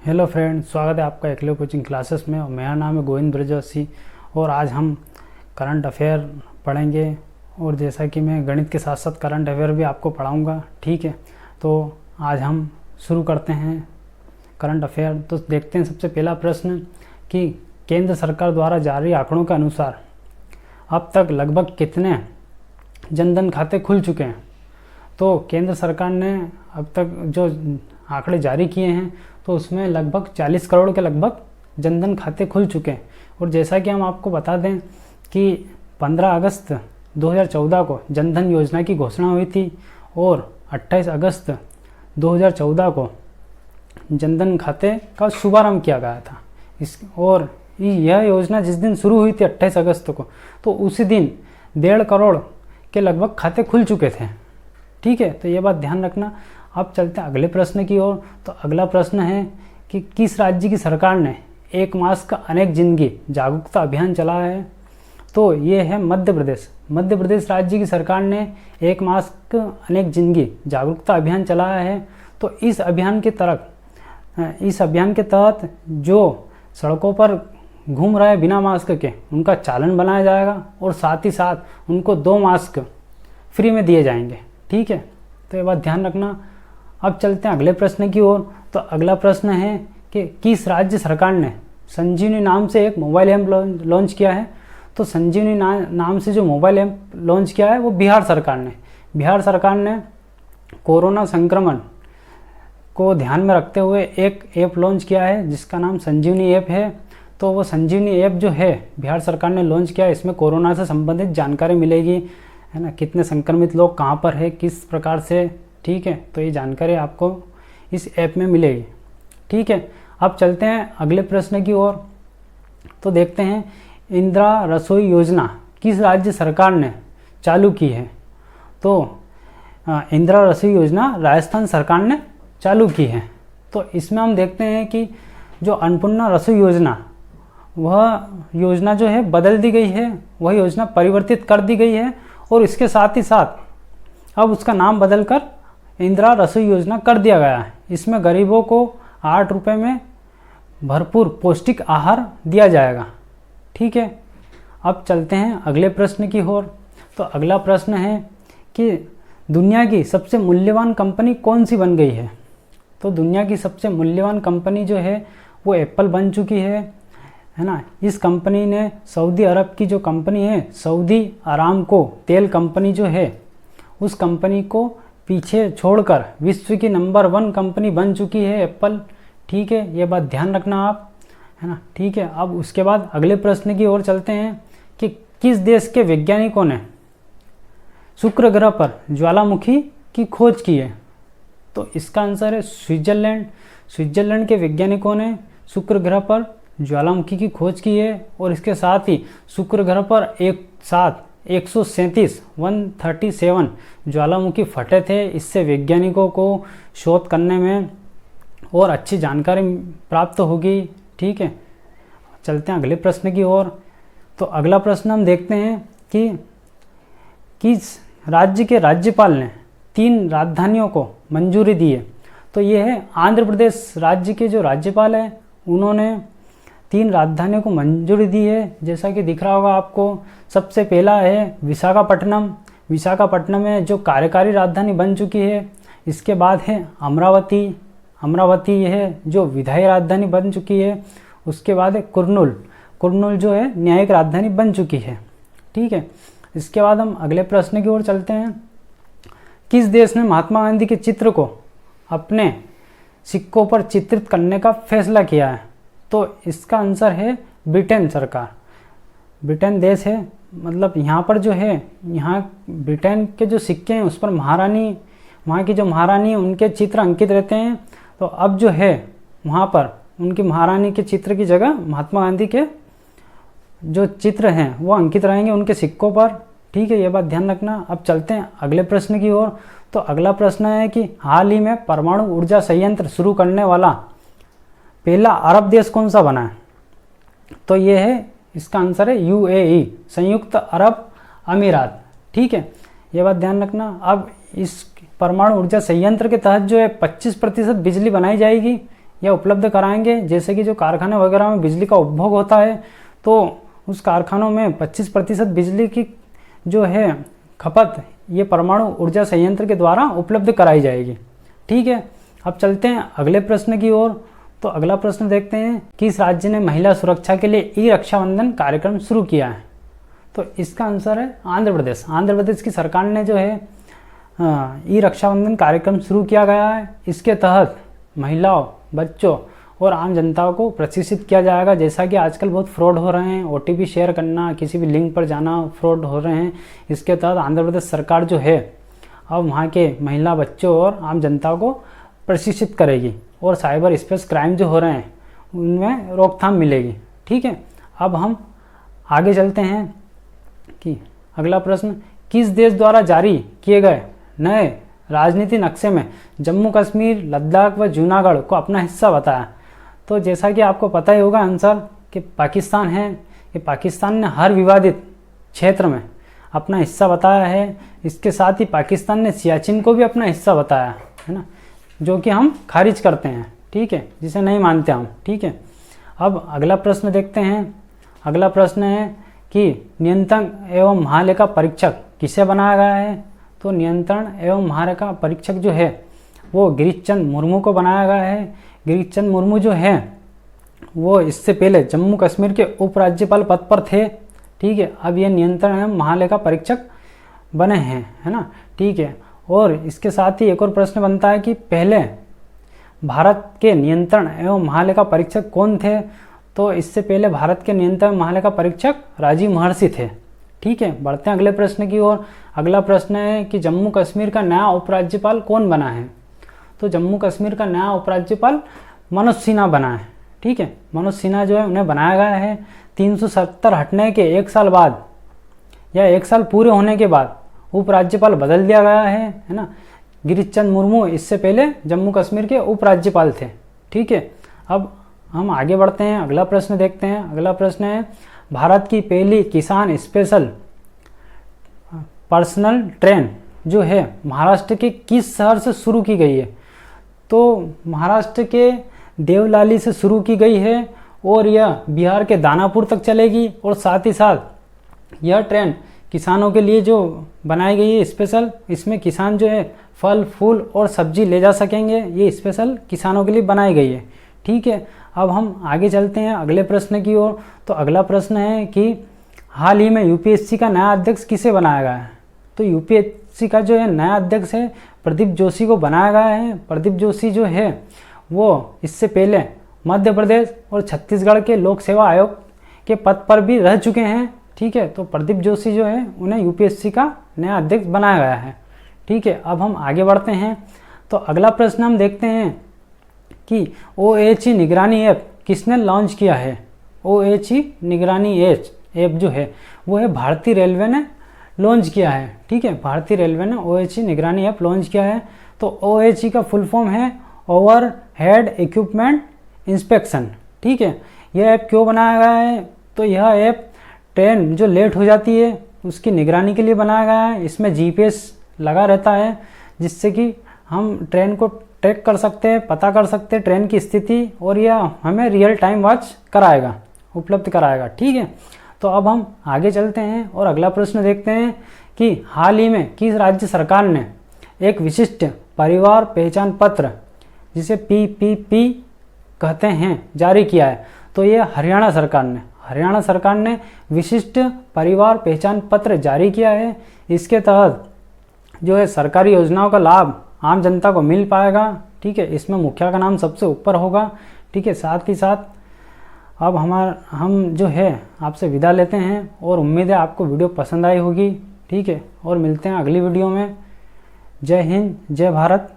Hello friend, स्वागत है आपका एकलव्य कोचिंग क्लासेस में। और मेरा नाम है गोविंद ब्रजवासी और आज हम करंट अफेयर पढ़ेंगे। और जैसा कि मैं गणित के साथ साथ करंट अफेयर भी आपको पढ़ाऊंगा, ठीक है। तो आज हम शुरू करते हैं करंट अफेयर। तो देखते हैं सबसे पहला प्रश्न कि केंद्र सरकार द्वारा जारी आंकड़ों के अनुसार अब तक लगभग कितने जनधन खाते खुल चुके हैं। तो केंद्र सरकार ने अब तक जो आंकड़े जारी किए हैं तो उसमें लगभग 40 करोड़ के लगभग जनधन खाते खुल चुके हैं। और जैसा कि हम आपको बता दें कि 15 अगस्त 2014 को जनधन योजना की घोषणा हुई थी और 28 अगस्त 2014 को जनधन खाते का शुभारंभ किया गया था। और यह योजना जिस दिन शुरू हुई थी 28 अगस्त को, तो उसी दिन 1.5 करोड़ के लगभग खाते खुल चुके थे, ठीक है। तो ये बात ध्यान रखना। अब चलते हैं अगले प्रश्न की ओर। तो अगला प्रश्न है कि किस राज्य की सरकार ने एक मास्क अनेक जिंदगी जागरूकता अभियान चलाया है। तो ये है मध्य प्रदेश। मध्य प्रदेश राज्य की सरकार ने एक मास्क अनेक जिंदगी जागरूकता अभियान चलाया है। तो इस अभियान के तहत जो सड़कों पर घूम रहे बिना मास्क के उनका चालान बनाया जाएगा और साथ ही साथ उनको 2 मास्क फ्री में दिए जाएंगे, ठीक है। तो ये बात ध्यान रखना। अब चलते हैं अगले प्रश्न की ओर। तो अगला प्रश्न है कि किस राज्य सरकार ने संजीवनी नाम से एक मोबाइल ऐप लॉन्च किया है। तो संजीवनी नाम से जो मोबाइल ऐप लॉन्च किया है वो बिहार सरकार ने कोरोना संक्रमण को ध्यान में रखते हुए एक ऐप लॉन्च किया है जिसका नाम संजीवनी ऐप है। तो वो संजीवनी ऐप जो है बिहार सरकार ने लॉन्च किया है, इसमें कोरोना से संबंधित जानकारी मिलेगी, है ना। कितने संक्रमित लोग कहाँ पर है, किस प्रकार से, ठीक है। तो ये जानकारी आपको इस ऐप में मिलेगी, ठीक है। अब चलते हैं अगले प्रश्न की ओर। तो देखते हैं इंदिरा रसोई योजना किस राज्य सरकार ने चालू की है। तो इंदिरा रसोई योजना राजस्थान सरकार ने चालू की है। तो इसमें हम देखते हैं कि जो अन्नपूर्णा रसोई योजना, वह योजना जो है बदल दी गई है, वह योजना परिवर्तित कर दी गई है। और इसके साथ ही साथ अब उसका नाम बदलकर इंदिरा रसोई योजना कर दिया गया है। इसमें गरीबों को 8 रुपये में भरपूर पौष्टिक आहार दिया जाएगा, ठीक है। अब चलते हैं अगले प्रश्न की ओर। तो अगला प्रश्न है कि दुनिया की सबसे मूल्यवान कंपनी कौन सी बन गई है। तो दुनिया की सबसे मूल्यवान कंपनी जो है वो एप्पल बन चुकी है ना। इस कंपनी ने सऊदी अरब की जो कंपनी है सऊदी अरामको तेल कंपनी जो है, उस कंपनी को पीछे छोड़कर विश्व की नंबर 1 कंपनी बन चुकी है एप्पल, ठीक है। ये बात ध्यान रखना आप, है ना, ठीक है। अब उसके बाद अगले प्रश्न की ओर चलते हैं कि किस देश के वैज्ञानिकों ने शुक्र ग्रह पर ज्वालामुखी की खोज की है। तो इसका आंसर है स्विट्जरलैंड के वैज्ञानिकों ने शुक्र ग्रह पर ज्वालामुखी की खोज की है। और इसके साथ ही शुक्र ग्रह पर एक साथ 137 ज्वालामुखी फटे थे। इससे वैज्ञानिकों को शोध करने में और अच्छी जानकारी प्राप्त होगी, ठीक है। चलते हैं अगले प्रश्न की ओर। तो अगला प्रश्न हम देखते हैं कि किस राज्य के राज्यपाल ने 3 राजधानियों को मंजूरी दी है। तो ये है आंध्र प्रदेश राज्य के जो राज्यपाल हैं, उन्होंने 3 राजधानियों को मंजूरी दी है। जैसा कि दिख रहा होगा आपको, सबसे पहला है विशाखापट्टनम है जो कार्यकारी राजधानी बन चुकी है। इसके बाद है अमरावती है जो विधायी राजधानी बन चुकी है। उसके बाद है कुर्नूल जो है न्यायिक राजधानी बन चुकी है, ठीक है। इसके बाद हम अगले प्रश्न की ओर चलते हैं। किस देश ने महात्मा गांधी के चित्र को अपने सिक्कों पर चित्रित करने का फैसला किया है। तो इसका आंसर है ब्रिटेन देश है। मतलब यहाँ पर जो है, यहाँ ब्रिटेन के जो सिक्के हैं उस पर वहाँ की जो महारानी है उनके चित्र अंकित रहते हैं। तो अब जो है वहाँ पर उनकी महारानी के चित्र की जगह महात्मा गांधी के जो चित्र हैं वो अंकित रहेंगे उनके सिक्कों पर, ठीक है। ये बात ध्यान रखना। अब चलते हैं अगले प्रश्न की ओर। तो अगला प्रश्न है कि हाल ही में परमाणु ऊर्जा संयंत्र शुरू करने वाला पहला अरब देश कौन सा बना है। तो ये है, इसका आंसर है UAE, संयुक्त अरब अमीरात, ठीक है। ये बात ध्यान रखना। अब इस परमाणु ऊर्जा संयंत्र के तहत जो है 25% बिजली बनाई जाएगी या उपलब्ध कराएंगे। जैसे कि जो कारखाने वगैरह में बिजली का उपभोग होता है तो उस कारखानों में 25% बिजली की जो है खपत ये परमाणु ऊर्जा संयंत्र के द्वारा उपलब्ध कराई जाएगी। ठीक है, अब चलते हैं अगले प्रश्न की ओर। तो अगला प्रश्न देखते हैं, किस राज्य ने महिला सुरक्षा के लिए ई रक्षाबंधन कार्यक्रम शुरू किया है? तो इसका आंसर है आंध्र प्रदेश। आंध्र प्रदेश की सरकार ने जो है ई रक्षाबंधन कार्यक्रम शुरू किया गया है। इसके तहत महिलाओं, बच्चों और आम जनता को प्रशिक्षित किया जाएगा। जैसा कि आजकल बहुत फ्रॉड हो रहे हैं, OTP शेयर करना, किसी भी लिंक पर जाना, फ्रॉड हो रहे हैं। इसके तहत आंध्र प्रदेश सरकार जो है अब वहाँ के महिला, बच्चों और आम जनता को प्रशिक्षित करेगी और साइबर स्पेस क्राइम जो हो रहे हैं उनमें रोकथाम मिलेगी। ठीक है, अब हम आगे चलते हैं कि अगला प्रश्न, किस देश द्वारा जारी किए गए नए राजनीति नक्शे में जम्मू कश्मीर, लद्दाख व जूनागढ़ को अपना हिस्सा बताया? तो जैसा कि आपको पता ही होगा आंसर कि पाकिस्तान है। कि पाकिस्तान ने हर विवादित क्षेत्र में अपना हिस्सा बताया है। इसके साथ ही पाकिस्तान ने सियाचिन को भी अपना हिस्सा बताया है ना, जो कि हम खारिज करते हैं। ठीक है, जिसे नहीं मानते हम। ठीक है, अब अगला प्रश्न देखते हैं। अगला प्रश्न है कि नियंत्रण एवं महालेखा परीक्षक किसे बनाया गया है? तो नियंत्रण एवं महालेखा परीक्षक जो है वो गिरीश चंद्र मुर्मू को बनाया गया है। गिरीश चंद्र मुर्मू जो है वो इससे पहले जम्मू कश्मीर के उपराज्यपाल पद पर थे। ठीक है, अब ये नियंत्रण एवं महालेखा परीक्षक बने हैं, है ना। ठीक है, और इसके साथ ही एक और प्रश्न बनता है कि पहले भारत के नियंत्रण एवं महालेखा परीक्षक कौन थे? तो इससे पहले भारत के नियंत्रण महालेखा परीक्षक राजीव महर्षि थे। ठीक है, बढ़ते हैं अगले प्रश्न की ओर। अगला प्रश्न है कि जम्मू कश्मीर का नया उपराज्यपाल कौन बना है? तो जम्मू कश्मीर का नया उपराज्यपाल मनोज सिन्हा बना है। ठीक है, मनोज सिन्हा जो है उन्हें बनाया गया है। 370 हटने के 1 साल बाद या 1 साल पूरे होने के बाद उपराज्यपाल बदल दिया गया है ना। गिरीश चंद्र मुर्मू इससे पहले जम्मू कश्मीर के उपराज्यपाल थे। ठीक है, अब हम आगे बढ़ते हैं, अगला प्रश्न देखते हैं। अगला प्रश्न है, भारत की पहली किसान स्पेशल पर्सनल ट्रेन जो है महाराष्ट्र के किस शहर से शुरू की गई है? तो महाराष्ट्र के देवलाली से शुरू की गई है और यह बिहार के दानापुर तक चलेगी। और साथ ही साथ यह ट्रेन किसानों के लिए जो बनाई गई है स्पेशल, इसमें किसान जो है फल, फूल और सब्जी ले जा सकेंगे। ये स्पेशल किसानों के लिए बनाई गई है। ठीक है, अब हम आगे चलते हैं अगले प्रश्न की ओर। तो अगला प्रश्न है कि हाल ही में यूपीएससी का नया अध्यक्ष किसे बनाया गया है? तो यूपीएससी का जो है नया अध्यक्ष है प्रदीप जोशी को बनाया गया है। प्रदीप जोशी जो है वो इससे पहले मध्य प्रदेश और छत्तीसगढ़ के लोक सेवा आयोग के पद पर भी रह चुके हैं। ठीक है, तो प्रदीप जोशी जो है उन्हें यूपीएससी का नया अध्यक्ष बनाया गया है। ठीक है, अब हम आगे बढ़ते हैं। तो अगला प्रश्न हम देखते हैं कि OHE निगरानी ऐप किसने लॉन्च किया है? OHE निगरानी ऐप जो है वो है भारतीय रेलवे ने लॉन्च किया है। ठीक है, भारतीय रेलवे ने OHE निगरानी ऐप लॉन्च किया है। तो OHE का फुल फॉर्म है ओवर हेड इक्विपमेंट इंस्पेक्शन। ठीक है, यह ऐप क्यों बनाया गया है? तो यह ऐप ट्रेन जो लेट हो जाती है उसकी निगरानी के लिए बनाया गया है। इसमें GPS लगा रहता है जिससे कि हम ट्रेन को ट्रैक कर सकते हैं, पता कर सकते हैं ट्रेन की स्थिति, और यह हमें रियल टाइम वॉच कराएगा, उपलब्ध कराएगा। ठीक है, तो अब हम आगे चलते हैं और अगला प्रश्न देखते हैं कि हाल ही में किस राज्य सरकार ने एक विशिष्ट परिवार पहचान पत्र जिसे PPP कहते हैं जारी किया है? तो ये हरियाणा सरकार ने विशिष्ट परिवार पहचान पत्र जारी किया है। इसके तहत जो है सरकारी योजनाओं का लाभ आम जनता को मिल पाएगा। ठीक है, इसमें मुखिया का नाम सबसे ऊपर होगा। ठीक है, साथ ही साथ अब हम जो है आपसे विदा लेते हैं और उम्मीद है आपको वीडियो पसंद आई होगी। ठीक है, और मिलते हैं अगली वीडियो में। जय हिंद, जय भारत।